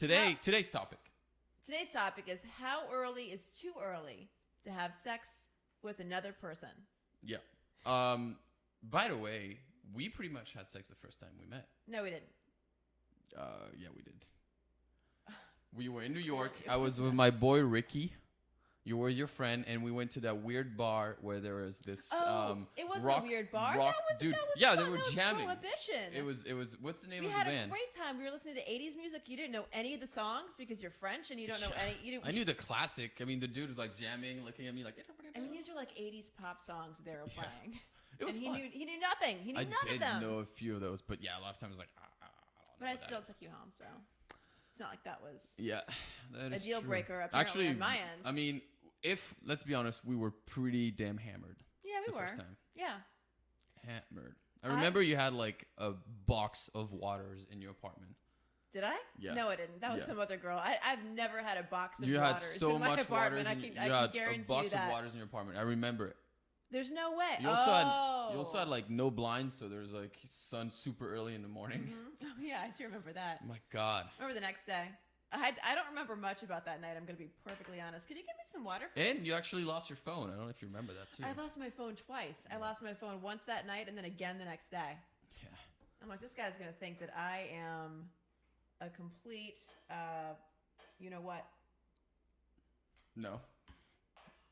Today's topic. Today's topic is how early is too early to have sex with another person. Yeah. By the way, we pretty much had sex the first time we met. No, we didn't. Yeah, we did. We were in New York. I was with my boy Ricky. You were your friend, and we went to that weird bar where there was this. It wasn't rock, a weird bar. Rock, that was yeah, fun. they were that jamming. Was Prohibition. It was. What's the name we of the had band? a great time. We were listening to 80s music. You didn't know any of the songs because you're French and you don't know any. You didn't, I knew the classic. I mean, the dude was like jamming, looking at me like. I mean, these are like 80s pop songs they were playing. It was and fun. He knew nothing. He knew none of them. I did know a few of those, but yeah, a lot of times I was like, I don't know. But I still took you home, so it's not like that was that a is deal true. breaker. Apparently, on my end. I mean, let's be honest, we were pretty damn hammered. Yeah, we were. First time. Yeah. Hammered. I remember you had like a box of waters in your apartment. Did I? Yeah. No, I didn't. That was some other girl. I've never had a box of waters in my apartment. I can guarantee a box you that. of waters in your apartment. I remember it. There's no way. You also had like no blinds, so there's like sun super early in the morning. Mm-hmm. Oh yeah, I do remember that. Oh my God. Remember the next day. I don't remember much about that night. I'm going to be perfectly honest. Could you give me some water, please? And you actually lost your phone. I don't know if you remember that too. I lost my phone twice. I lost my phone once that night and then again the next day. Yeah. I'm like, this guy's going to think that I am a complete, you know what? No.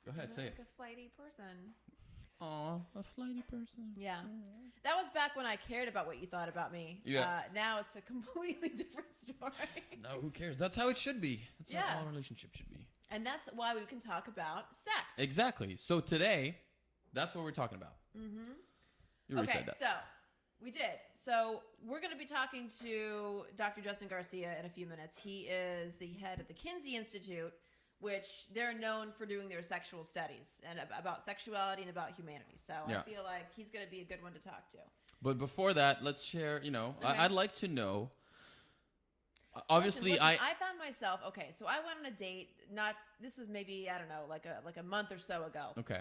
Go ahead, say it. Like a flighty person. Aw, a flighty person. Yeah. That was back when I cared about what you thought about me. Yeah. Now it's a completely different story. No, who cares? That's how it should be. That's how all relationships should be. And that's why we can talk about sex. Exactly. So today, that's what we're talking about. Mm-hmm. You already said that. So we did. So we're going to be talking to Dr. Justin Garcia in a few minutes. He is the head of the Kinsey Institute, which they're known for doing their sexual studies and about sexuality and about humanity. So I feel like he's going to be a good one to talk to. But before that, let's share, I'd like to know, obviously listen, I found myself, so I went on a date, this was maybe, I don't know, like a month or so ago. Okay.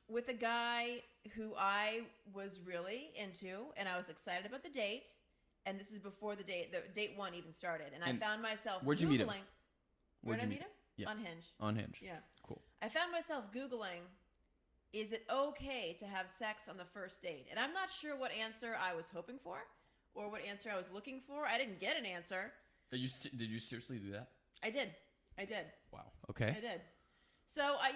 With a guy who I was really into, and I was excited about the date. And this is before the date one even started. And I found myself where'd you meet him? Where did I meet him? Yeah. On Hinge. On Hinge. Yeah. Cool. I found myself Googling, is it okay to have sex on the first date? And I'm not sure what answer I was hoping for or what answer I was looking for. I didn't get an answer. Did you seriously do that? I did. Wow. Okay. I did. So, I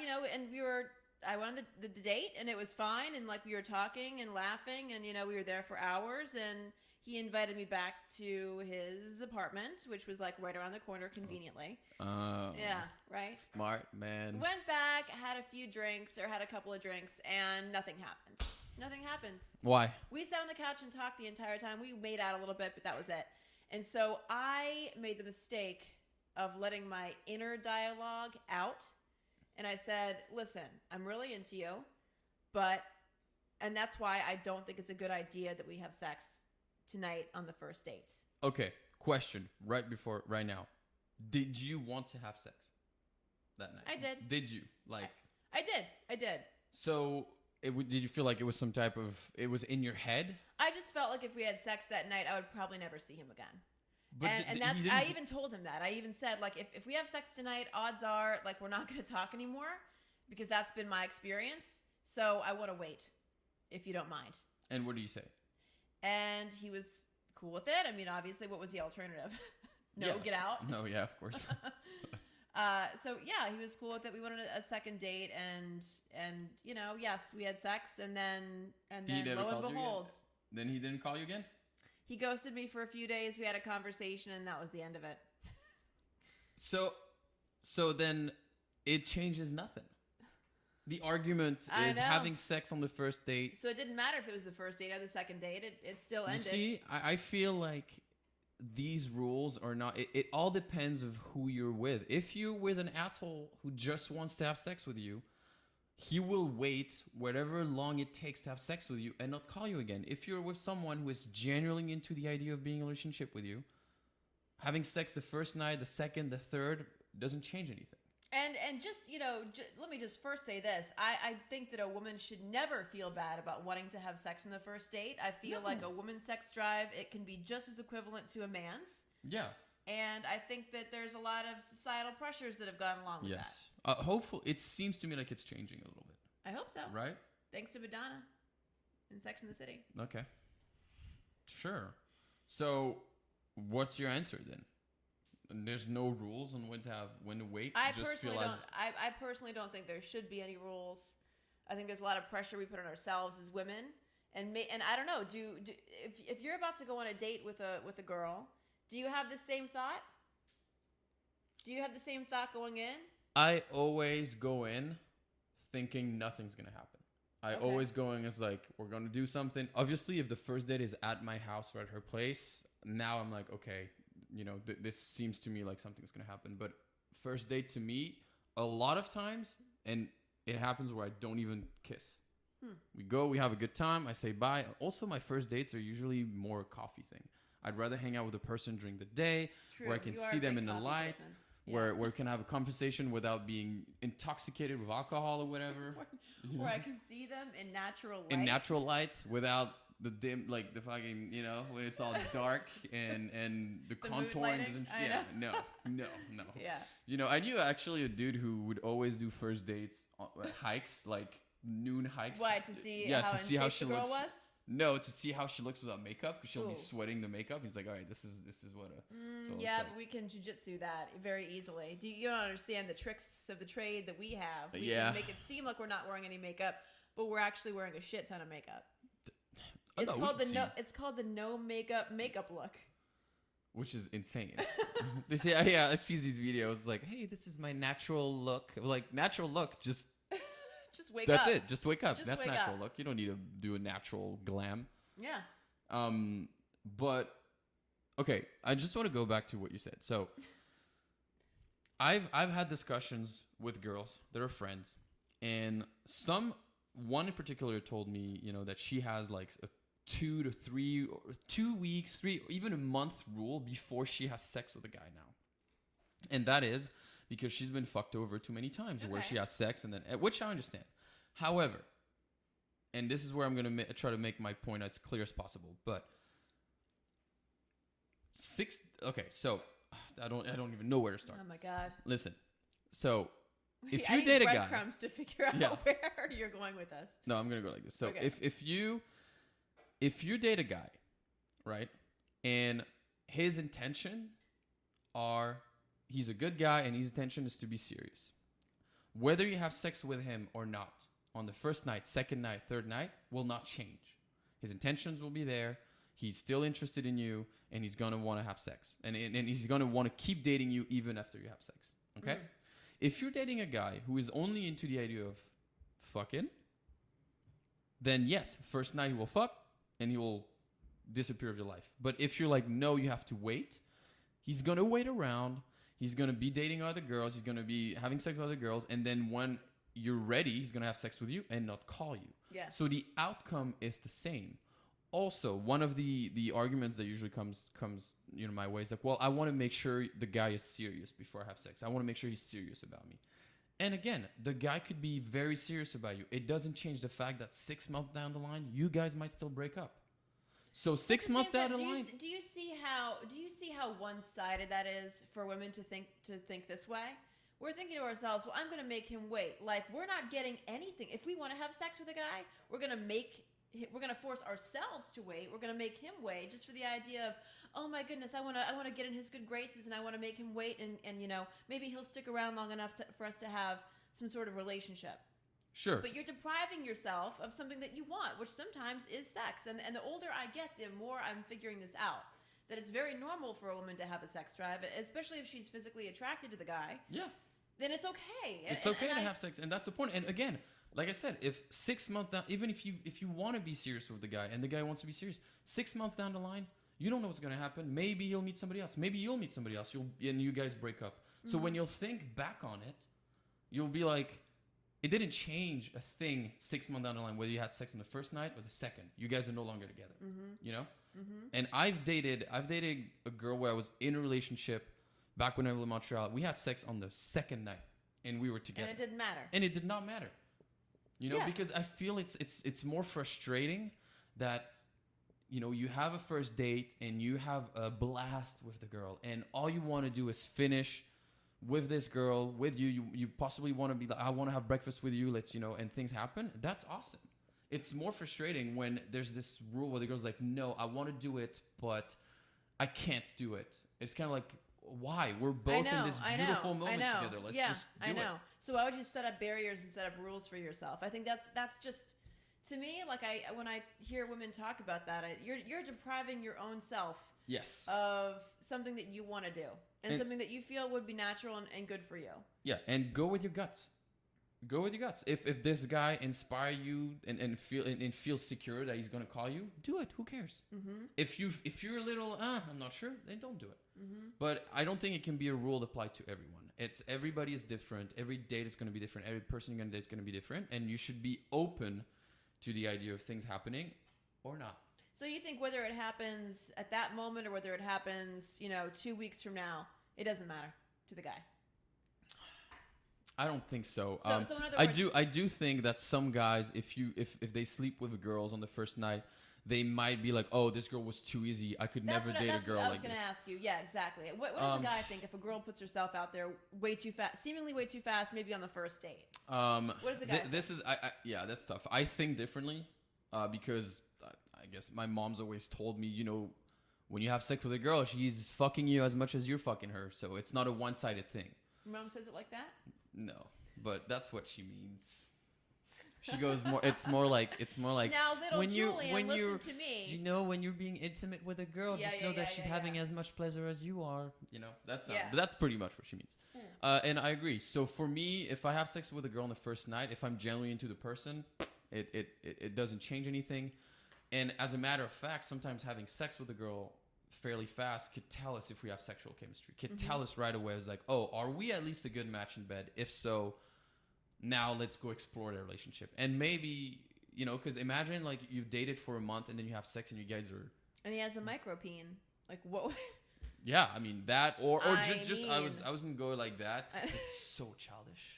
went on the date and it was fine. And like we were talking and laughing and, we were there for hours and he invited me back to his apartment, which was like right around the corner conveniently. Yeah, right? Smart, man. Went back, had a couple of drinks, and nothing happened. Nothing happened. Why? We sat on the couch and talked the entire time. We made out a little bit, but that was it. And so I made the mistake of letting my inner dialogue out. And I said, listen, I'm really into you, and that's why I don't think it's a good idea that we have sex tonight on the first date. Okay, question right now. Did you want to have sex that night? I did. Did you? I did. So did you feel like it was some type of, it was in your head? I just felt like if we had sex that night, I would probably never see him again. But I even told him that. I even said, like, if we have sex tonight, odds are, like, we're not going to talk anymore because that's been my experience. So I want to wait, if you don't mind. And what do you say? And he was cool with it. I mean, obviously, what was the alternative? Get out? No, yeah, of course. So, yeah, he was cool with it. We wanted a second date, and yes, we had sex, and then lo and behold. Then he didn't call you again? He ghosted me for a few days. We had a conversation, and that was the end of it. So then it changes nothing. The argument is having sex on the first date. So it didn't matter if it was the first date or the second date. It still ended. You see, I feel like these rules are not... It all depends of who you're with. If you're with an asshole who just wants to have sex with you, he will wait whatever long it takes to have sex with you and not call you again. If you're with someone who is genuinely into the idea of being in a relationship with you, having sex the first night, the second, the third, doesn't change anything. And just, let me just first say this. I think that a woman should never feel bad about wanting to have sex on the first date. I feel like a woman's sex drive, it can be just as equivalent to a man's. Yeah. And I think that there's a lot of societal pressures that have gone along with that. Yes. Hopefully, it seems to me like it's changing a little bit. I hope so. Right? Thanks to Madonna in Sex and the City. Okay. Sure. So, what's your answer then? And there's no rules on when to wait. I personally don't think there should be any rules. I think there's a lot of pressure we put on ourselves as women, and I don't know. If you're about to go on a date with a girl, do you have the same thought? Do you have the same thought going in? I always go in thinking nothing's gonna happen. I always go in as like, we're gonna do something. Obviously, if the first date is at my house or at her place, now I'm like, okay. You know, this seems to me like something's going to happen. But first date to me, a lot of times, and it happens where I don't even kiss. We go, we have a good time. I say bye. Also, my first dates are usually more a coffee thing. I'd rather hang out with a person during the day where I can see them in the light, where we can have a conversation without being intoxicated with alcohol or whatever. Where I can see them in natural light. In natural light without the dim, like the fucking, you know, when it's all dark and the contouring doesn't. Yeah, no. Yeah. You know, I knew actually a dude who would always do first dates hikes, like noon hikes. Why, to see how she looks? Was? No, to see how she looks without makeup, because she'll be sweating the makeup. He's like, all right, this is what yeah, but we can jujitsu that very easily. You don't understand the tricks of the trade that we have. We can make it seem like we're not wearing any makeup, but we're actually wearing a shit ton of makeup. It's called the no makeup look, which is insane. They say, I see these videos like, hey, this is my natural look. Like, natural look, just wake up. That's it. Just wake up. That's wake natural up. look. You don't need to do a natural glam. Yeah. But okay, I just want to go back to what you said. So, I've had discussions with girls that are friends, and one in particular told me, you know, that she has like a 2 to 3 or 2 weeks, 3, even a month rule before she has sex with a guy now. And that is because she's been fucked over too many times where she has sex and then, which I understand. However, and this is where I'm going to try to make my point as clear as possible, but so I don't even know where to start. Oh my God. Listen. So if I you date a guy, breadcrumbs to figure out where you're going with us. No, I'm going to go like this. So if you date a guy, right, and his intention he's a good guy and his intention is to be serious, whether you have sex with him or not, on the first night, second night, third night, will not change. His intentions will be there. He's still interested in you, and he's going to want to have sex. And he's going to want to keep dating you even after you have sex. Okay? Mm. If you're dating a guy who is only into the idea of fucking, then yes, first night he will fuck, and he will disappear of your life. But if you're like, no, you have to wait, he's going to wait around. He's going to be dating other girls. He's going to be having sex with other girls. And then when you're ready, he's going to have sex with you and not call you. Yeah. So the outcome is the same. Also, one of the arguments that usually comes my way is like, well, I want to make sure the guy is serious before I have sex. I want to make sure he's serious about me. And again, the guy could be very serious about you. It doesn't change the fact that 6 months down the line, you guys might still break up. So 6 months down the line, do you see how one-sided that is for women to think this way? We're thinking to ourselves, well, I'm going to make him wait. Like, we're not getting anything. If we want to have sex with a guy, we're going to force ourselves to wait. We're going to make him wait just for the idea of, oh my goodness, I want to get in his good graces and I want to make him wait and you know, maybe he'll stick around long enough for us to have some sort of relationship. Sure. But you're depriving yourself of something that you want, which sometimes is sex. And the older I get, the more I'm figuring this out. That it's very normal for a woman to have a sex drive, especially if she's physically attracted to the guy. Yeah. Then it's okay. It's okay to have sex, and that's the point. And again, like I said, if 6 months down, even if you want to be serious with the guy and the guy wants to be serious, 6 months down the line, you don't know what's going to happen. Maybe he'll meet somebody else. Maybe you'll meet somebody else. And you guys break up. Mm-hmm. So when you'll think back on it, you'll be like, it didn't change a thing 6 months down the line, whether you had sex on the first night or the second. You guys are no longer together. Mm-hmm. You know? Mm-hmm. And I've dated a girl where I was in a relationship back when I lived in Montreal. We had sex on the second night, and we were together. And it didn't matter. And it did not matter. You know, because I feel it's more frustrating that you have a first date and you have a blast with the girl, and all you want to do is finish with this girl, with you. You possibly want to be like, I want to have breakfast with you. Let's, and things happen. That's awesome. It's more frustrating when there's this rule where the girl's like, no, I want to do it, but I can't do it. It's kind of like, why? We're both in this beautiful moment together. Let's just do it. So why would you set up barriers and set up rules for yourself? I think that's just, to me, like when I hear women talk about that, you're depriving your own self of something that you want to do and something that you feel would be natural and good for you. Yeah, and go with your guts. Go with your guts. If this guy inspire you and feel secure that he's gonna call you, do it. Who cares? Mm-hmm. If you're a little I'm not sure, then don't do it. Mm-hmm. But I don't think it can be a rule applied to everyone. Everybody is different. Every date is gonna be different. Every person you're gonna date is gonna be different, and you should be open to the idea of things happening or not. So you think whether it happens at that moment or whether it happens, 2 weeks from now, it doesn't matter to the guy? I don't think so. So in other words, I do think that some guys, if they sleep with girls on the first night, they might be like, oh, this girl was too easy. I could never date a girl like this. I was going to ask you. Yeah, exactly. What does a guy think if a girl puts herself out there way too fast, seemingly way too fast, maybe on the first date? What does the guy think? This is, that's tough. I think differently because I guess my mom's always told me, when you have sex with a girl, she's fucking you as much as you're fucking her. So it's not a one-sided thing. Your mom says it like that? No, but that's what she means. She goes more. It's more like now, little Julien, when listen you're, to me. when you're being intimate with a girl, just know that she's having as much pleasure as you are. But that's pretty much what she means. And I agree. So for me, if I have sex with a girl on the first night, if I'm genuinely into the person, it doesn't change anything. And as a matter of fact, sometimes having sex with a girl fairly fast could tell us if we have sexual chemistry. Could tell us right away. It's like, oh, are we at least a good match in bed? If so, now let's go explore the relationship. And maybe, because imagine like you've dated for a month and then you have sex and you guys are... And he has a micropene. Like, what? Yeah, I mean that, or just I wasn't going like that. It's so childish.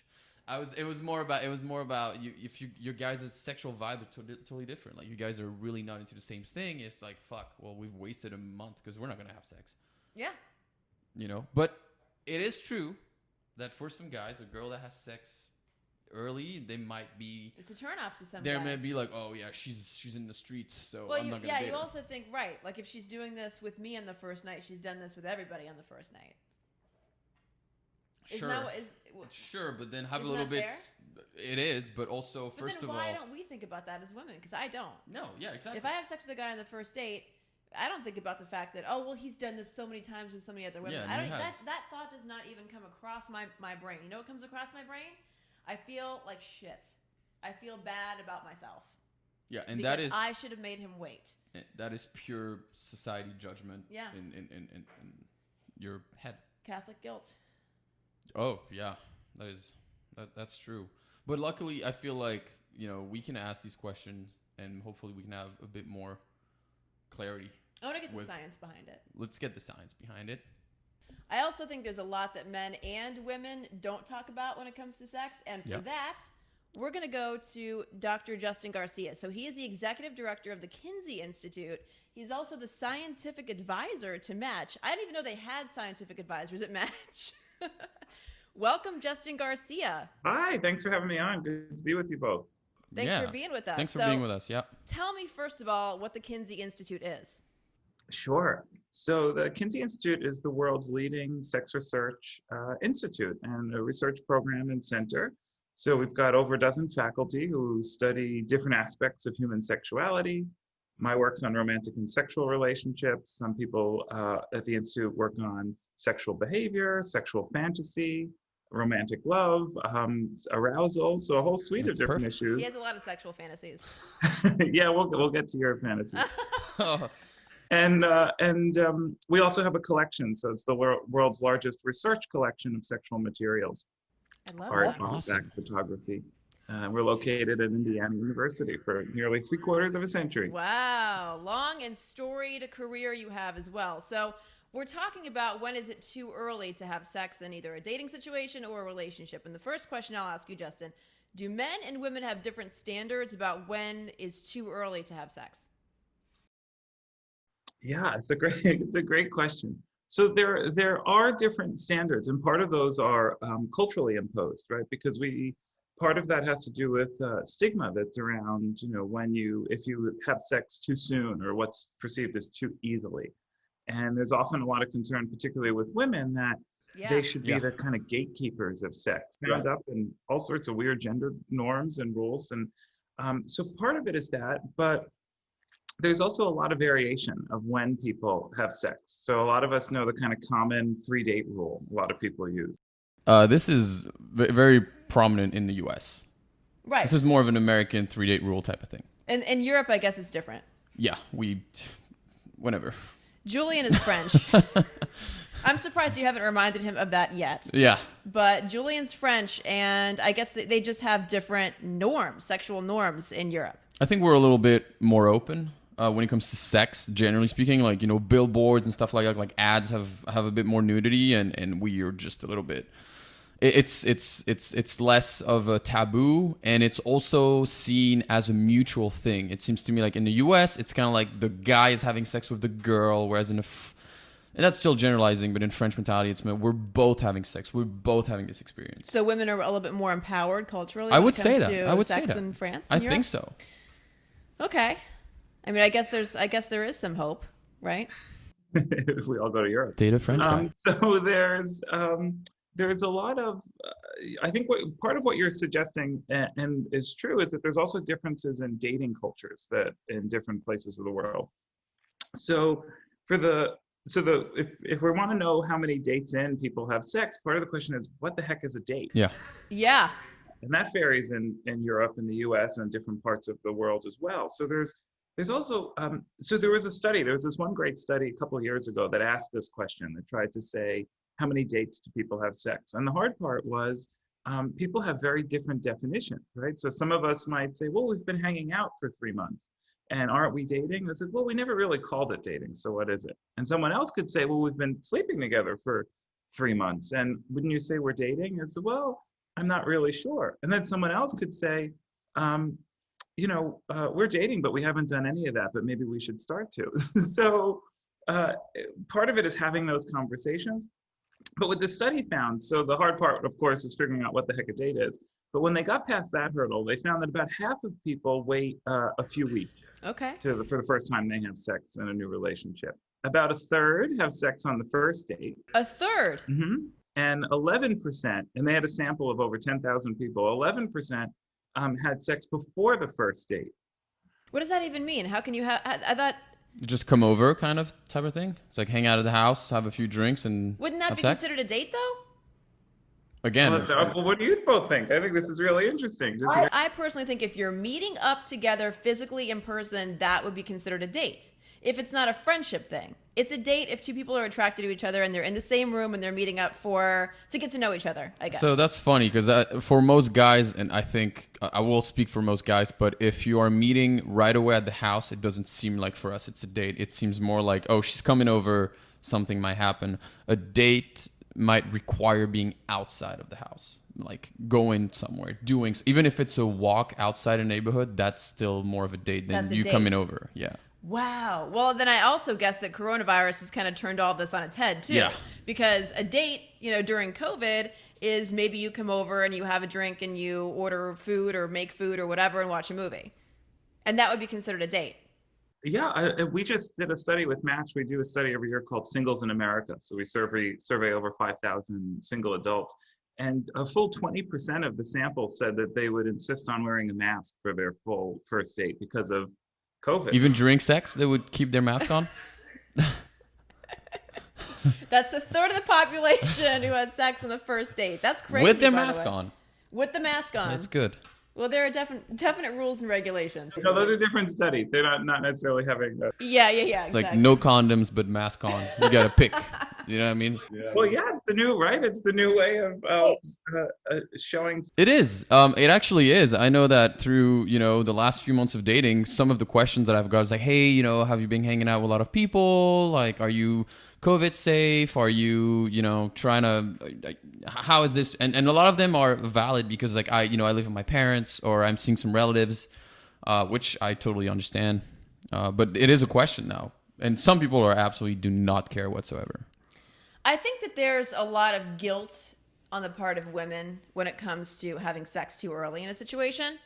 It was more about you. If your guys' sexual vibe is totally different. Like you guys are really not into the same thing. It's like, fuck. Well, we've wasted a month because we're not gonna have sex. Yeah. But it is true that for some guys, a girl that has sex early, they might be. It's a turnoff to some. They guys. may be like, oh yeah, she's in the streets, so well, I'm not gonna date you her. also think right. Like if she's doing this with me on the first night, she's done this with everybody on the first night. Sure, but then have a little bit. Fair? It is, but also but then why don't we think about that as women? Because I don't. No, yeah, exactly. If I have sex with a guy on the first date, I don't think about the fact that he's done this so many times with so many other women. Yeah, that thought does not even come across my brain. You know what comes across my brain? I feel like shit. I feel bad about myself. Yeah, and because that is I should have made him wait. That is pure society judgment. Yeah. In your head. Catholic guilt. Oh yeah, that's true. But luckily, I feel like we can ask these questions, and hopefully, we can have a bit more clarity. I want to get the science behind it. Let's get the science behind it. I also think there's a lot that men and women don't talk about when it comes to sex, and for that, we're going to go to Dr. Justin Garcia. So he is the executive director of the Kinsey Institute. He's also the scientific advisor to Match. I didn't even know they had scientific advisors at Match. Welcome, Justin Garcia. Hi, thanks for having me on. Good to be with you both. Thanks for being with us. Thanks for being with us, yeah. Tell me, first of all, what the Kinsey Institute is. Sure. So the Kinsey Institute is the world's leading sex research institute and a research program and center. So we've got over a dozen faculty who study different aspects of human sexuality. My work's on romantic and sexual relationships. Some people at the Institute work on sexual behavior, sexual fantasy, romantic love, arousal, so a whole suite of different issues. He has a lot of sexual fantasies. Yeah, we'll get to your fantasies. And we also have a collection, so it's the world's largest research collection of sexual materials. I love art, that. Awesome. Photography. We're located at Indiana University for nearly 3/4 of a century. Wow, long and storied career you have as well. So we're talking about when is it too early to have sex in either a dating situation or a relationship. And the first question I'll ask you, Justin, do men and women have different standards about when is too early to have sex? Yeah, it's a great question. So there are different standards, and part of those are culturally imposed, right? Because part of that has to do with stigma that's around, when if you have sex too soon or what's perceived as too easily. And there's often a lot of concern, particularly with women, that they Yeah. should be Yeah. the kind of gatekeepers of sex, Right. bound up in all sorts of weird gender norms and rules. And so part of it is that, but there's also a lot of variation of when people have sex. So a lot of us know the kind of common 3-date rule a lot of people use. This is very prominent in the U.S. Right. This is more of an American 3-date rule type of thing. And in Europe, I guess it's different. Yeah, whenever. Julien is French. I'm surprised you haven't reminded him of that yet. Yeah. But Julien's French, and I guess they just have different norms, sexual norms in Europe. I think we're a little bit more open when it comes to sex, generally speaking. Like, billboards and stuff like that, like ads have a bit more nudity, and we are just a little bit. It's less of a taboo, and it's also seen as a mutual thing. It seems to me like in the U.S., it's kind of like the guy is having sex with the girl, whereas and that's still generalizing, but in French mentality, it's we're both having sex. We're both having this experience. So women are a little bit more empowered culturally. I when would it comes say that. to I would sex say that. in France. I and Europe? think so. Okay. I mean, I guess there is some hope, right? If we all go to Europe. Date a French guy. So there's a lot of, I think part of what you're suggesting and is true is that there's also differences in dating cultures that in different places of the world. So if we want to know how many dates in people have sex, part of the question is what the heck is a date? Yeah. Yeah. And that varies in Europe and the US and different parts of the world as well. So there's also, so there was this one great study a couple of years ago that asked this question, that tried to say, how many dates do people have sex? And the hard part was people have very different definitions, right? So some of us might say, well, we've been hanging out for 3 months. And aren't we dating? I said, well, we never really called it dating. So what is it? And someone else could say, well, we've been sleeping together for 3 months. And wouldn't you say we're dating? I said, well, I'm not really sure. And then someone else could say, we're dating, but we haven't done any of that, but maybe we should start to. So part of it is having those conversations. But what the study found, so the hard part, of course, was figuring out what the heck a date is. But when they got past that hurdle, they found that about half of people wait a few weeks Okay. for the first time they have sex in a new relationship. About a third have sex on the first date. A third. And 11%, and they had a sample of over 10,000 people, 11% had sex before the first date. What does that even mean? How can you have? I thought. Just come over kind of type of thing. It's like hang out at the house, have a few drinks, and Wouldn't that have be sex? considered a date, though? Again, Well, what do you both think? I think this is really interesting. I personally think if you're meeting up together physically in person, that would be considered a date. If it's not a friendship thing, it's a date if two people are attracted to each other and they're in the same room and they're meeting up to get to know each other, I guess. So that's funny because for most guys, and I think I will speak for most guys, but if you are meeting right away at the house, it doesn't seem like for us it's a date. It seems more like, oh, she's coming over, something might happen. A date might require being outside of the house, like going somewhere, even if it's a walk outside a neighborhood, that's still more of a date than That's a you date. coming over. Yeah. Wow. Well, then I also guess that coronavirus has kind of turned all this on its head, too. Yeah. Because a date, during COVID is maybe you come over and you have a drink and you order food or make food or whatever and watch a movie. And that would be considered a date. Yeah, we just did a study with Match. We do a study every year called Singles in America. So we survey over 5,000 single adults. And a full 20% of the sample said that they would insist on wearing a mask for their full first date because of COVID. Even during sex, they would keep their mask on. That's a third of the population who had sex on the first date. That's crazy. With their by the mask way. on. With the mask on. That's good. Well, there are definite rules and regulations. No, those are different studies. They're not necessarily having that. Yeah. It's like no condoms, but mask on. You got to pick. You know what I mean? Well, yeah, it's the new, right? It's the new way of showing. It is. It actually is. I know that through, the last few months of dating, some of the questions that I've got is like, hey, have you been hanging out with a lot of people? Like, are you COVID safe? Are you, trying to, how is this? And a lot of them are valid because like I live with my parents or I'm seeing some relatives, which I totally understand. But it is a question now. And some people are absolutely do not care whatsoever. I think that there's a lot of guilt on the part of women when it comes to having sex too early in a situation.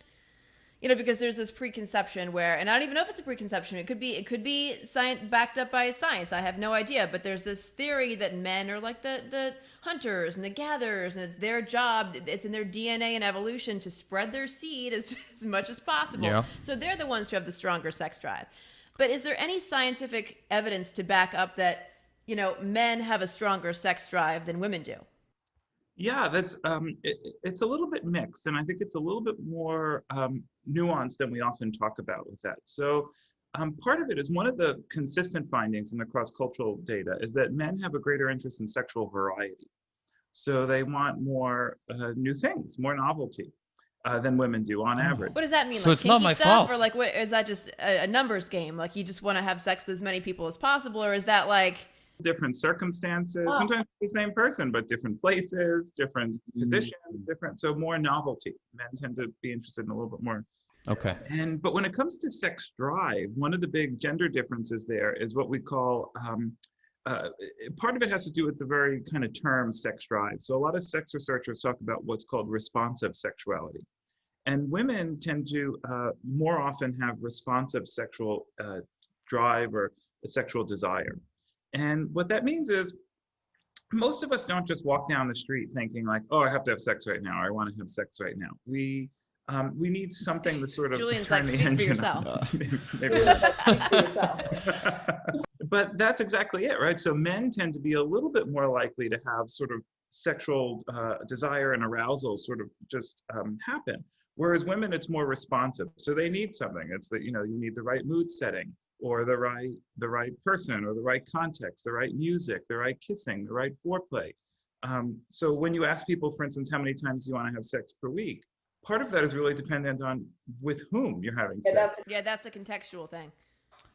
You know, because there's this preconception where, and I don't even know if it's a preconception. It could be science backed up by science. I have no idea. But there's this theory that men are like the hunters and the gatherers, and it's their job. It's in their DNA and evolution to spread their seed as much as possible. Yeah. So they're the ones who have the stronger sex drive. But is there any scientific evidence to back up that, you know, men have a stronger sex drive than women do? Yeah, that's it's a little bit mixed, and I think it's a little bit more nuanced than we often talk about with that. So part of it is one of the consistent findings in the cross-cultural data is that men have a greater interest in sexual variety. So they want more new things, more novelty than women do on average. What does that mean? So like it's not kinky my stuff, fault. or like what is that? Just a numbers game? Like you just want to have sex with as many people as possible, or is that like Different circumstances, sometimes the same person, but different places, different positions, different. So more novelty. Men tend to be interested in a little bit more. Okay. But when it comes to sex drive, one of the big gender differences there is what we call, part of it has to do with the very kind of term sex drive. So a lot of sex researchers talk about what's called responsive sexuality. And women tend to more often have responsive sexual drive or a sexual desire. And what that means is most of us don't just walk down the street thinking like, oh, I have to have sex right now, or I want to have sex right now. We need something to sort of Julien's turn like, the speak for engine yourself. on. But that's exactly it, right? So men tend to be a little bit more likely to have sort of sexual desire and arousal sort of just happen. Whereas women, it's more responsive. So they need something. It's that, you know, you need the right mood setting, or the right person, or the right context, the right music, the right kissing, the right foreplay. So when you ask people, for instance, how many times do you want to have sex per week, part of that is really dependent on with whom you're having sex. Yeah, that's a contextual thing.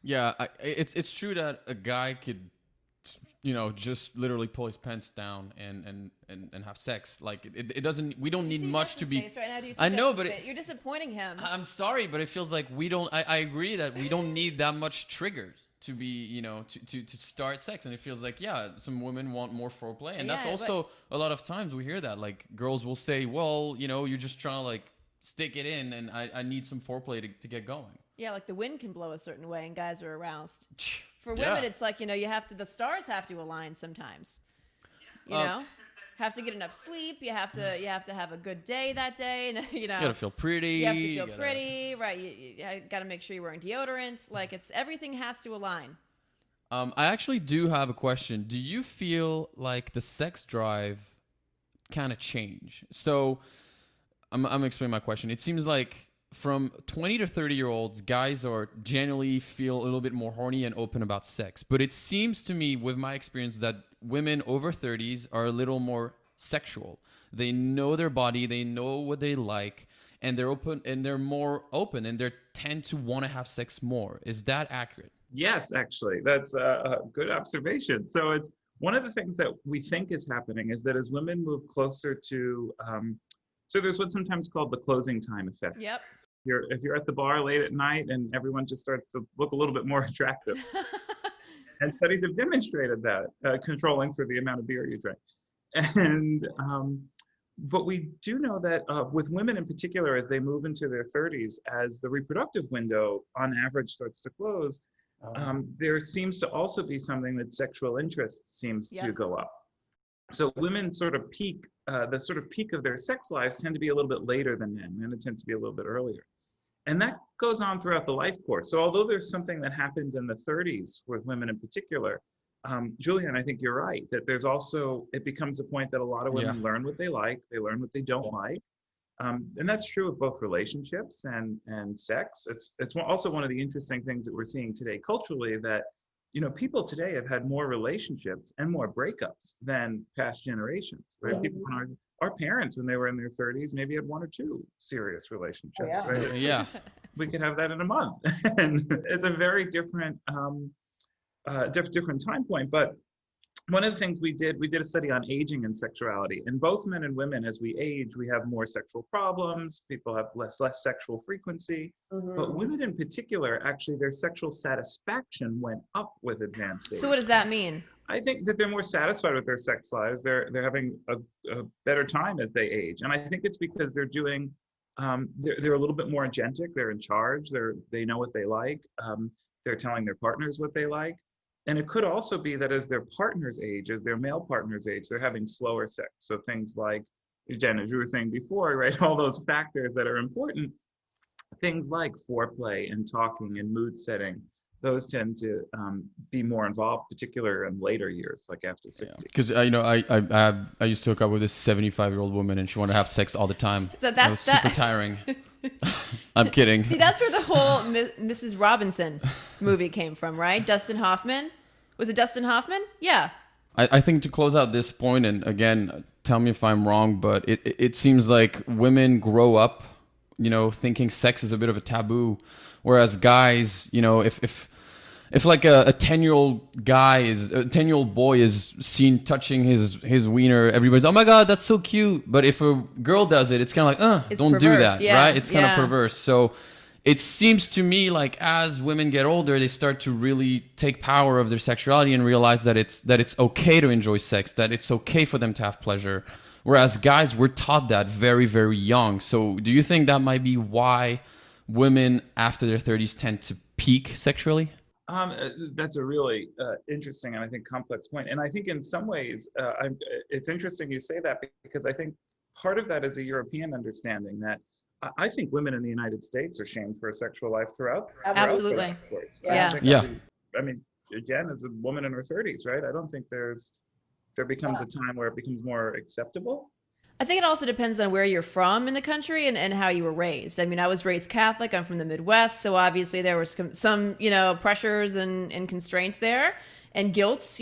Yeah, it's true that a guy could, you know, just literally pull his pants down and have sex. Like it doesn't. We don't need much to be. Right now? Do you see I know, Justin's but face? You're disappointing him. I'm sorry, but it feels like we don't. I agree that we don't need that much triggers to be, you know, to start sex. And it feels like, yeah, some women want more foreplay, and that's also a lot of times we hear that. Like girls will say, well, you know, you're just trying to like stick it in, and I need some foreplay to get going. Yeah, like the wind can blow a certain way, and guys are aroused. For women, it's like, you know, the stars have to align sometimes. You know, have to get enough sleep. You have to have a good day that day. And, you know, You gotta feel pretty. You have to feel pretty, right? You got to make sure you're wearing deodorant. Like everything has to align. I actually do have a question. Do you feel like the sex drive kind of change? So I'm gonna explain my question. It seems like from 20 to 30-year-olds, guys are generally feel a little bit more horny and open about sex. But it seems to me, with my experience, that women over 30s are a little more sexual. They know their body, they know what they like, and they're open, and they're more open, and they tend to want to have sex more. Is that accurate? Yes, actually, that's a good observation. So it's one of the things that we think is happening is that as women move closer to, so there's what's sometimes called the closing time effect. Yep. If you're at the bar late at night and everyone just starts to look a little bit more attractive. And studies have demonstrated that, controlling for the amount of beer you drink. And but we do know that with women in particular, as they move into their 30s, as the reproductive window on average starts to close, there seems to also be something that sexual interest seems to go up. So women sort of peak, the sort of peak of their sex lives tend to be a little bit later than men. Men tend to be a little bit earlier. And that goes on throughout the life course. So although there's something that happens in the 30s with women in particular, Julien, I think you're right, that there's also, it becomes a point that a lot of women learn what they like, they learn what they don't like. And that's true of both relationships and sex. It's also one of the interesting things that we're seeing today culturally, that, you know, people today have had more relationships and more breakups than past generations, right? People, our parents, when they were in their 30s, maybe had one or two serious relationships, right? Yeah. We could have that in a month. And it's a very different, different time point. But one of the things we did a study on aging and sexuality. And both men and women, as we age, we have more sexual problems. People have less sexual frequency. But women in particular, actually, their sexual satisfaction went up with advanced age. So what does that mean? I think that they're more satisfied with their sex lives. They're having a better time as they age. And I think it's because they're doing, they're a little bit more agentic. They're in charge. They know what they like. They're telling their partners what they like. And it could also be that as their partners age, as their male partners age, they're having slower sex. So things like, Jen, as you were saying before, right, all those factors that are important, things like foreplay and talking and mood setting, those tend to be more involved, particularly in later years, like after 60. Because I used to hook up with this 75-year-old woman, and she wanted to have sex all the time. So that was super tiring. I'm kidding. See, that's where the whole Mrs. Robinson movie came from, right? Dustin Hoffman. Was it Dustin Hoffman? Yeah. I think to close out this point, and again, tell me if I'm wrong, but it seems like women grow up, thinking sex is a bit of a taboo, whereas guys, if like a 10-year-old guy is a 10-year-old boy is seen touching his wiener, everybody's, oh my God, that's so cute. But if a girl does it, it's kind of like, don't perverse, do that, yeah, right? It's kind of perverse. So it seems to me like as women get older, they start to really take power of their sexuality and realize that it's okay to enjoy sex, that it's okay for them to have pleasure. Whereas guys, we're taught that very, very young. So do you think that might be why women after their 30s tend to peak sexually? That's a really interesting and I think complex point. And I think in some ways, it's interesting you say that, because I think part of that is a European understanding that I think women in the United States are shamed for a sexual life throughout. Absolutely. Yeah. I mean, Jen is a woman in her 30s, right? I don't think there becomes a time where it becomes more acceptable. I think it also depends on where you're from in the country and how you were raised. I mean, I was raised Catholic. I'm from the Midwest. So obviously there was some pressures and constraints there and guilts,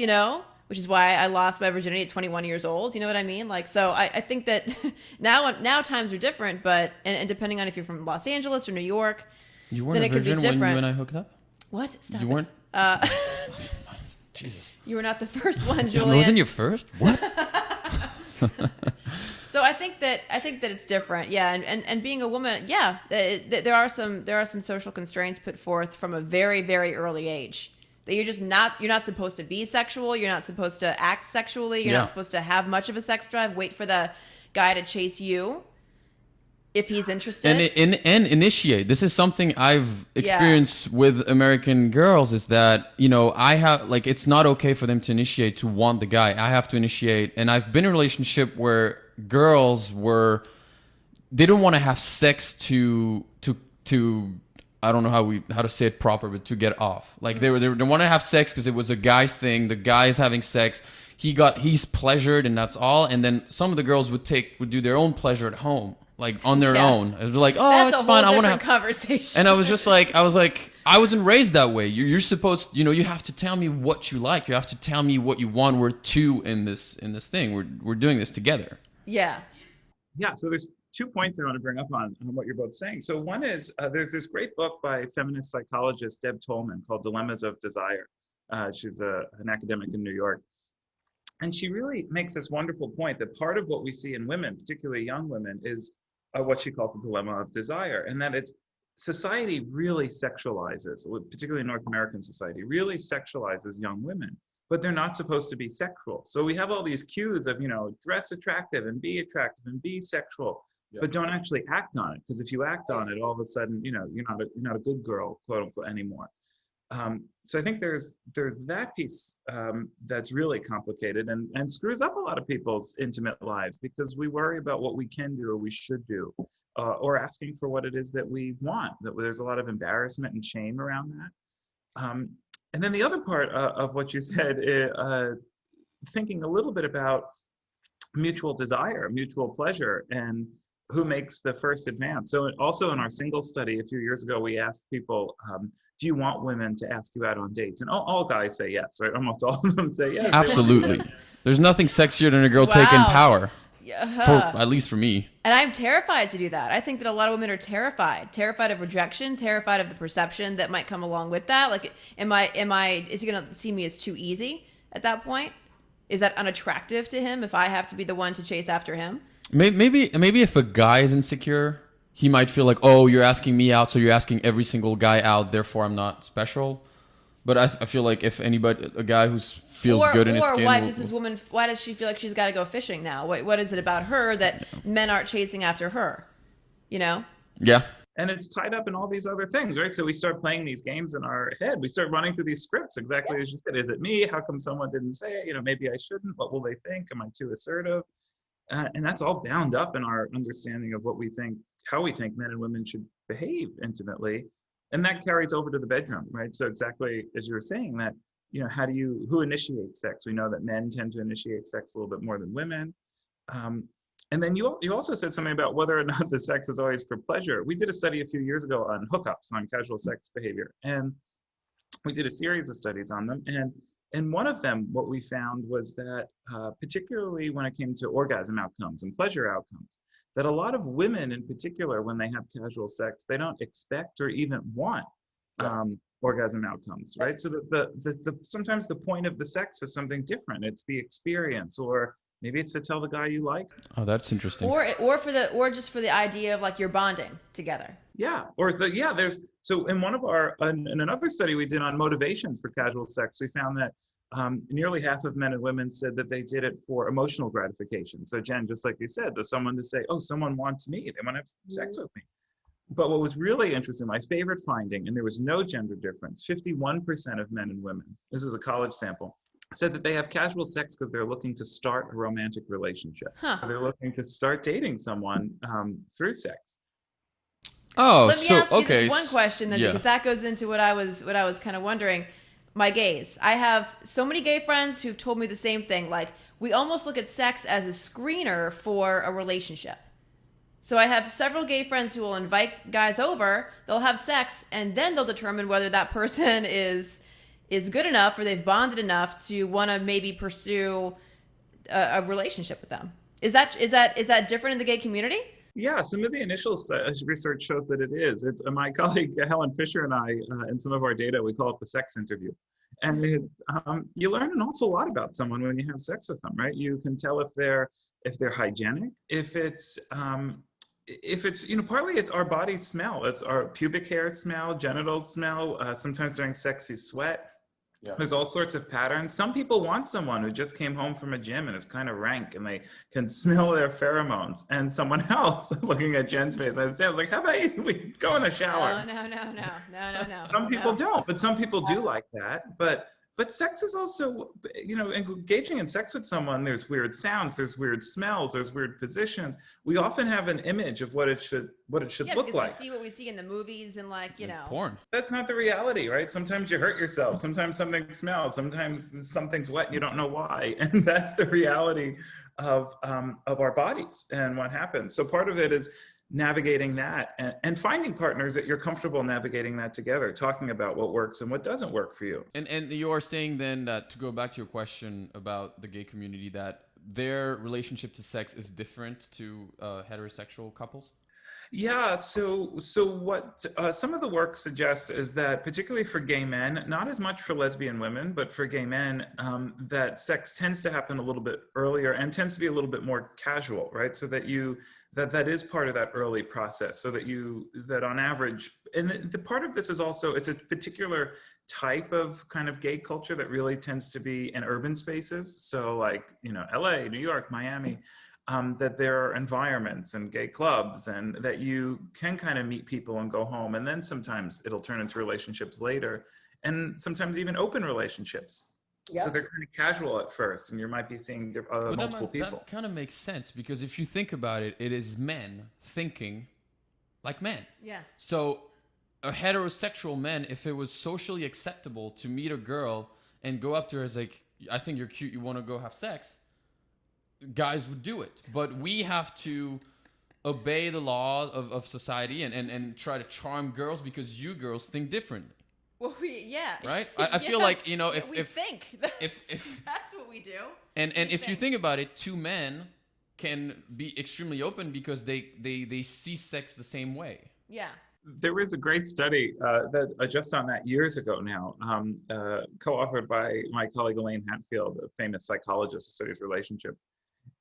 which is why I lost my virginity at 21 years old. You know what I mean? Like, so I think that now times are different, but, and depending on if you're from Los Angeles or New York, you weren't a virgin when you and I hooked up? What? Stop you it. Weren't? Jesus. You were not the first one, Julien. It wasn't your first? What? So I think that it's different, yeah, and being a woman, yeah, there are some social constraints put forth from a very, very early age that you're not supposed to be sexual, you're not supposed to act sexually, you're not supposed to have much of a sex drive, wait for the guy to chase you if he's interested, and initiate. This is something I've experienced with American girls, is that I have, like, it's not okay for them to initiate, to want the guy. I have to initiate, and I've been in a relationship where girls they don't want to have sex to I don't know how to say it proper, but to get off. Like they want to have sex because it was a guy's thing. The guy is having sex. He's pleasured, and that's all. And then some of the girls would do their own pleasure at home, like on their own. They're like, oh, that's it's fine. I want to have conversation. And I was like, I wasn't raised that way. You're supposed, you have to tell me what you like. You have to tell me what you want. We're two in this thing. We're doing this together. Yeah. So there's 2 points I want to bring up on what you're both saying. So one is there's this great book by feminist psychologist Deb Tolman called Dilemmas of Desire. She's an academic in New York. And she really makes this wonderful point that part of what we see in women, particularly young women, is what she calls the dilemma of desire. And that society really sexualizes, particularly North American society, really sexualizes young women. But they're not supposed to be sexual. So we have all these cues of, dress attractive and be sexual, but don't actually act on it. Because if you act on it, all of a sudden, you're not a good girl, quote unquote, anymore. So I think there's that piece that's really complicated and screws up a lot of people's intimate lives, because we worry about what we can do or we should do, or asking for what it is that we want. That there's a lot of embarrassment and shame around that. And then the other part of what you said, thinking a little bit about mutual desire, mutual pleasure, and who makes the first advance. So also in our single study a few years ago, we asked people, do you want women to ask you out on dates? And all guys say yes, right? Almost all of them say yes. Absolutely. There's nothing sexier than a girl taking power. At least for me. And I'm terrified to do that. I think that a lot of women are terrified of rejection, terrified of the perception that might come along with that. Like, is he going to see me as too easy at that point? Is that unattractive to him if I have to be the one to chase after him? Maybe if a guy is insecure, he might feel like, oh, you're asking me out, so you're asking every single guy out, therefore I'm not special. But I feel like if anybody, a guy who feels good in his skin, why does she feel like she's got to go fishing now? What is it about her that men aren't chasing after her? You know? Yeah. And it's tied up in all these other things, right? So we start playing these games in our head. We start running through these scripts, exactly as you said. Is it me? How come someone didn't say it? Maybe I shouldn't. What will they think? Am I too assertive? And that's all bound up in our understanding of what we think, how we think men and women should behave intimately. And that carries over to the bedroom, right? So exactly as you were saying that, who initiates sex? We know that men tend to initiate sex a little bit more than women. And then you also said something about whether or not the sex is always for pleasure. We did a study a few years ago on hookups, on casual sex behavior. And we did a series of studies on them. And in one of them, what we found was that particularly when it came to orgasm outcomes and pleasure outcomes, that a lot of women in particular, when they have casual sex, they don't expect or even want orgasm outcomes, right? So that sometimes the point of the sex is something different. It's the experience, or maybe it's to tell the guy you like. Oh, that's interesting. Or just for the idea of like you're bonding together. Yeah. So in in another study we did on motivations for casual sex, we found that nearly half of men and women said that they did it for emotional gratification. So Jen, just like you said, there's someone to say, oh, someone wants me, they want to have sex with me. But what was really interesting, my favorite finding, and there was no gender difference, 51% of men and women, this is a college sample, said that they have casual sex because they're looking to start a romantic relationship. They're looking to start dating someone through sex. Oh, let me ask you this one question then, because that goes into what I was kind of wondering. My gays, I have so many gay friends who've told me the same thing. Like, we almost look at sex as a screener for a relationship. So I have several gay friends who will invite guys over, they'll have sex, and then they'll determine whether that person is good enough or they've bonded enough to want to maybe pursue a relationship with them. Is that different in the gay community? Yeah, some of the initial research shows that it is. It's my colleague Helen Fisher and I, in some of our data, we call it the sex interview. And you learn an awful lot about someone when you have sex with them, right? You can tell if they're hygienic, if it's partly it's our body smell, it's our pubic hair smell, genital smell. Sometimes during sex you sweat. Yeah. There's all sorts of patterns. Some people want someone who just came home from a gym and is kind of rank and they can smell their pheromones. And someone else, looking at Jen's face, I was like, how about we go in the shower? No. Some people don't, but some people do like that. But sex is also, engaging in sex with someone, there's weird sounds, there's weird smells, there's weird positions. We often have an image of what it should look like. We see what we see in the movies and porn. That's not the reality, right? Sometimes you hurt yourself. Sometimes something smells. Sometimes something's wet and you don't know why. And that's the reality of our bodies and what happens. So part of it is navigating that and finding partners that you're comfortable navigating that together, talking about what works and what doesn't work for you. And you are saying then that, to go back to your question about the gay community, that their relationship to sex is different to heterosexual couples? Yeah, so what some of the work suggests is that, particularly for gay men, not as much for lesbian women, but for gay men, that sex tends to happen a little bit earlier and tends to be a little bit more casual, right? So that that is part of that early process, so that on average, and the part of this is also, it's a particular type of kind of gay culture that really tends to be in urban spaces. So like, LA, New York, Miami, that there are environments and gay clubs and that you can kind of meet people and go home. And then sometimes it'll turn into relationships later, and sometimes even open relationships. Yeah. So they're kind of casual at first, and you might be seeing multiple people. That kind of makes sense, because if you think about it, it is men thinking like men. Yeah. So a heterosexual man, if it was socially acceptable to meet a girl and go up to her as like, I think you're cute, you want to go have sex, guys would do it. But we have to obey the law of society and try to charm girls because you girls think differently. Well, right. I feel like if that's what we do. And if you think about it, two men can be extremely open because they see sex the same way. Yeah. There was a great study that just on that years ago now, co-authored by my colleague Elaine Hatfield, a famous psychologist who studies relationships.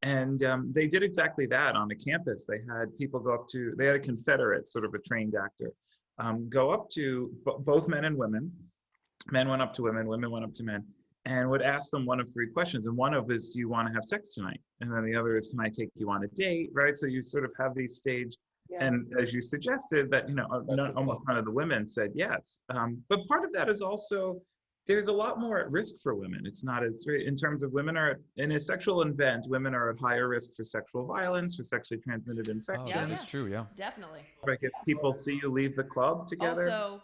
And they did exactly that on a campus. They had people go up to, they had a confederate, sort of a trained actor, go up to both men and women. Men went up to women, women went up to men, and would ask them one of three questions. And one of is, do you want to have sex tonight? And then the other is, can I take you on a date, right? So you sort of have these staged. Yeah. And as you suggested, that almost none of the women said yes. But part of that is also there's a lot more at risk for women. It's not as in terms of women are in a sexual event. Women are at higher risk for sexual violence, for sexually transmitted infection. That is true. Yeah, definitely. Like if people see you leave the club together. Also,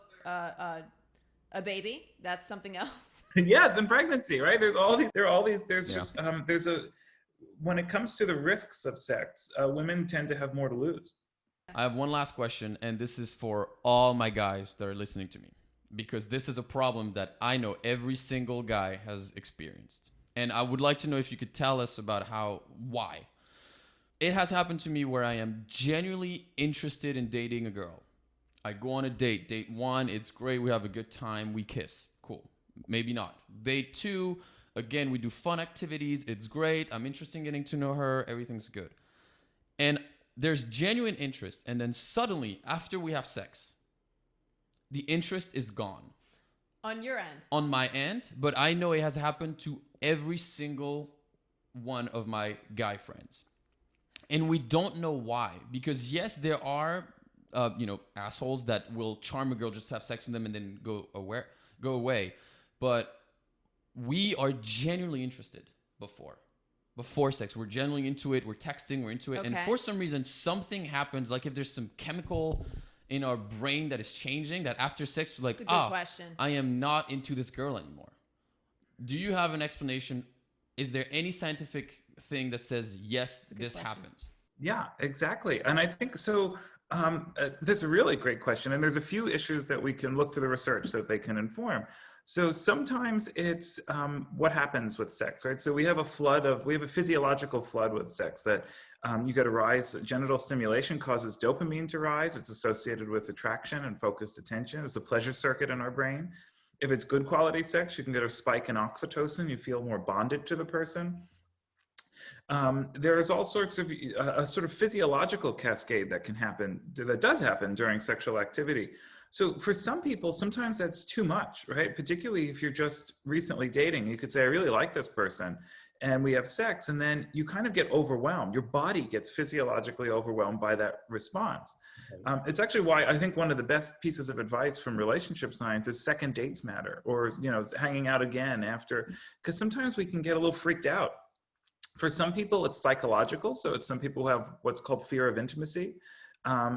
a baby. That's something else. Yes, and pregnancy, right? There's all these. There are all these. There's just there's a. When it comes to the risks of sex, women tend to have more to lose. I have one last question, and this is for all my guys that are listening to me, because this is a problem that I know every single guy has experienced. And I would like to know if you could tell us about why. It has happened to me where I am genuinely interested in dating a girl. I go on a date. Date 1, it's great. We have a good time. We kiss. Cool. Maybe not. Date 2, again, we do fun activities. It's great. I'm interested in getting to know her. Everything's good. And there's genuine interest, and then suddenly, after we have sex, the interest is gone. On your end? On my end, but I know it has happened to every single one of my guy friends. And we don't know why. Because yes, there are, assholes that will charm a girl, just have sex with them, and then go away. But we are genuinely interested before sex. We're genuinely into it. We're texting. We're into it. Okay. And for some reason, something happens. Like if there's some chemical in our brain that is changing, that after sex, we're like, question. I am not into this girl anymore. Do you have an explanation? Is there any scientific thing that says, yes, this happens? Yeah, exactly. And I think so. This is a really great question. And there's a few issues that we can look to the research so that they can inform. So sometimes it's what happens with sex, right? So we have a physiological flood with sex that you get a rise. Genital stimulation causes dopamine to rise. It's associated with attraction and focused attention. It's the pleasure circuit in our brain. If it's good quality sex, you can get a spike in oxytocin. You feel more bonded to the person. There is all sorts of a sort of physiological cascade that does happen during sexual activity. So for some people, sometimes that's too much, right? Particularly if you're just recently dating, you could say, I really like this person, and we have sex, and then you kind of get overwhelmed. Your body gets physiologically overwhelmed by that response. It's actually why I think one of the best pieces of advice from relationship science is second dates matter, or hanging out again after, because sometimes we can get a little freaked out. For some people, it's psychological. So it's some people who have what's called fear of intimacy.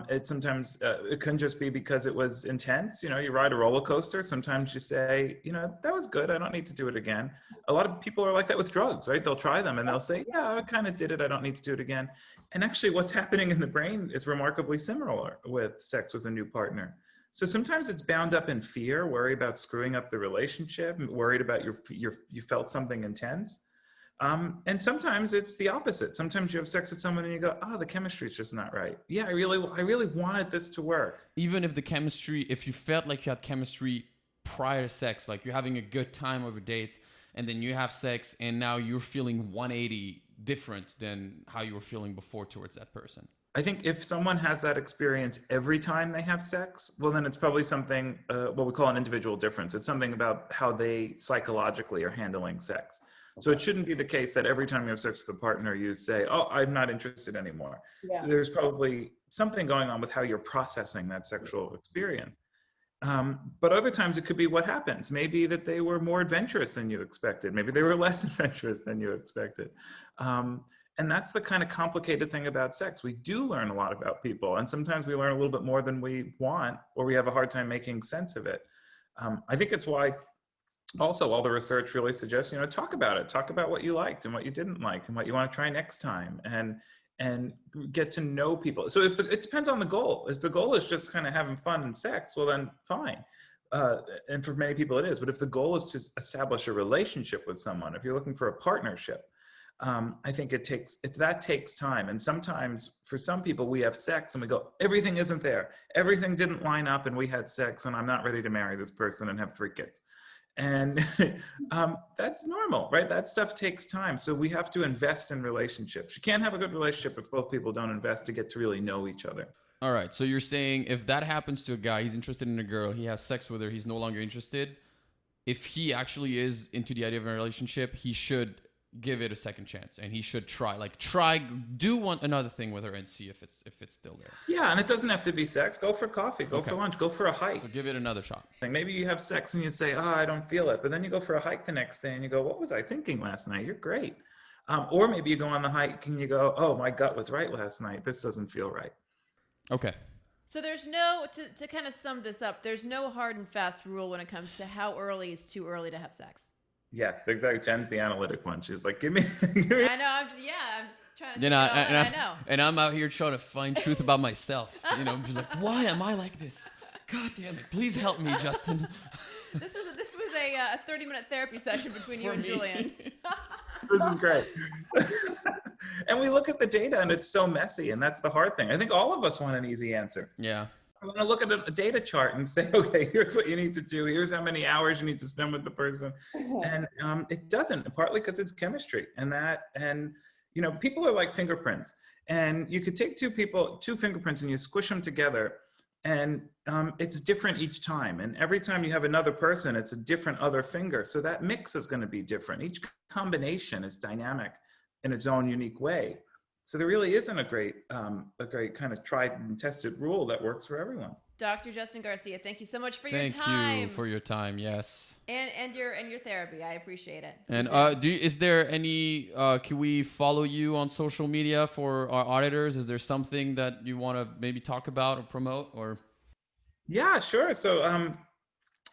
It sometimes, it can just be because it was intense. You ride a roller coaster. Sometimes you say, that was good. I don't need to do it again. A lot of people are like that with drugs, right? They'll try them and they'll say, yeah, I kind of did it. I don't need to do it again. And actually what's happening in the brain is remarkably similar with sex with a new partner. So sometimes it's bound up in fear, worry about screwing up the relationship, worried about you felt something intense. And sometimes it's the opposite. Sometimes you have sex with someone and you go, the chemistry is just not right. Yeah, I really wanted this to work. Even if if you felt like you had chemistry prior to sex, like you're having a good time over dates, and then you have sex and now you're feeling 180 different than how you were feeling before towards that person. I think if someone has that experience every time they have sex, well, then it's probably something, what we call an individual difference. It's something about how they psychologically are handling sex. So it shouldn't be the case that every time you have sex with a partner, you say, I'm not interested anymore. Yeah. There's probably something going on with how you're processing that sexual experience. But other times it could be what happens. Maybe that they were more adventurous than you expected. Maybe they were less adventurous than you expected. And that's the kind of complicated thing about sex. We do learn a lot about people. And sometimes we learn a little bit more than we want, or we have a hard time making sense of it. I think it's why also all the research really suggests, talk about it. Talk about what you liked and what you didn't like and what you want to try next time, and get to know people. So it depends on the goal. If the goal is just kind of having fun and sex, well then fine. And for many people it is. But if the goal is to establish a relationship with someone, if you're looking for a partnership, I think that takes time. And sometimes for some people, we have sex and we go, everything isn't there. Everything didn't line up and we had sex and I'm not ready to marry this person and have 3 kids. And that's normal, right? That stuff takes time. So we have to invest in relationships. You can't have a good relationship if both people don't invest to get to really know each other. All right. So you're saying if that happens to a guy, he's interested in a girl, he has sex with her, he's no longer interested. If he actually is into the idea of a relationship, he should give it a second chance, and he should do another thing with her and see if it's still there. Yeah, and it doesn't have to be sex. Go for coffee, go for lunch, go for a hike. So give it another shot. Maybe you have sex and you say, I don't feel it, but then you go for a hike the next day and you go, what was I thinking last night? You're great. Or maybe you go on the hike and you go, oh, my gut was right last night. This doesn't feel right. Okay. So there's no, to kind of sum this up, there's no hard and fast rule when it comes to how early is too early to have sex. Yes, exactly. Jen's the analytic one. She's like, give me. I know. I'm just trying to. I know. And I'm out here trying to find truth about myself. I'm just like, why am I like this? God damn it! Please help me, Justin. This was a 30-minute therapy session between you and Julien. This is great. And we look at the data, and it's so messy, and that's the hard thing. I think all of us want an easy answer. Yeah. I want to look at a data chart and say, okay, here's what you need to do. Here's how many hours you need to spend with the person. And it doesn't, partly because it's chemistry and people are like fingerprints, and you could take two fingerprints and you squish them together, and it's different each time. And every time you have another person, it's a different other finger. So that mix is going to be different. Each combination is dynamic in its own unique way. So there really isn't a great kind of tried and tested rule that works for everyone. Dr. Justin Garcia, thank you so much for your time. Thank you for your time. Yes. And your therapy. I appreciate it. And is there any? Can we follow you on social media for our auditors? Is there something that you want to maybe talk about or promote or? Yeah, sure. So on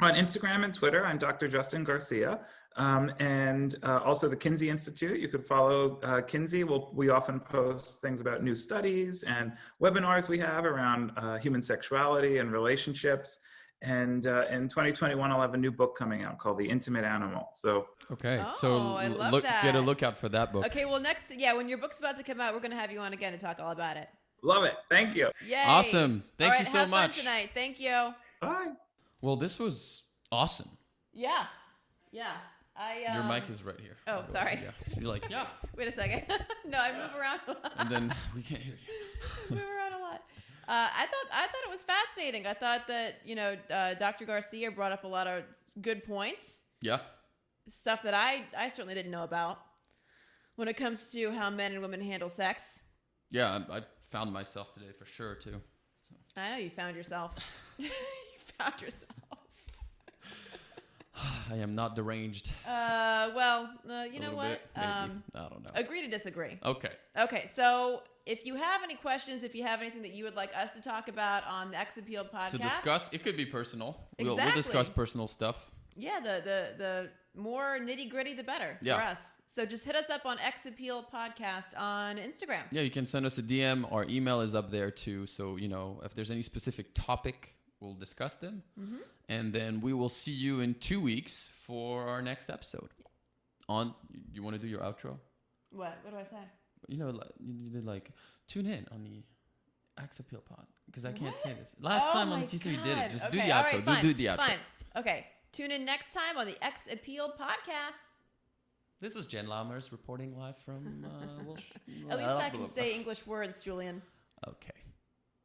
Instagram and Twitter, I'm Dr. Justin Garcia. And also the Kinsey Institute. You could follow Kinsey. We often post things about new studies and webinars we have around human sexuality and relationships. And in 2021, I'll have a new book coming out called The Intimate Animal. So get a look out for that book. Okay, well when your book's about to come out, we're going to have you on again to talk all about it. Love it. Thank you. Yay. Awesome. Thank you so have much. Fun tonight. Thank you. Bye. Well, this was awesome. Yeah. Your mic is right here. Oh, sorry. Yeah. You're like, yeah. Wait a second. No, I move around a lot. And then we can't hear you. Move around a lot. I thought it was fascinating. I thought that Dr. Garcia brought up a lot of good points. Yeah. Stuff that I certainly didn't know about when it comes to how men and women handle sex. Yeah, I found myself today for sure too. So. I know you found yourself. You found yourself. I am not deranged. You know what? I don't know. Agree to disagree. Okay. So if you have any questions, if you have anything that you would like us to talk about on the ExAppeal podcast, to discuss, it could be personal. Exactly. We'll discuss personal stuff. Yeah, the more nitty gritty, the better for us. So just hit us up on ExAppeal podcast on Instagram. Yeah, you can send us a DM. Our email is up there too. So if there's any specific topic, we'll discuss them. Mm-hmm. And then we will see you in 2 weeks for our next episode. You want to do your outro? What do I say? You did tune in on the ExAppeal pod. Because I can't say this. Last time on the T3 you did it. Just do the outro. Right, fine, do the outro. Fine. Okay. Tune in next time on the ExAppeal podcast. This was Jen Lammers reporting live from At least I can say English words, Julien. Okay.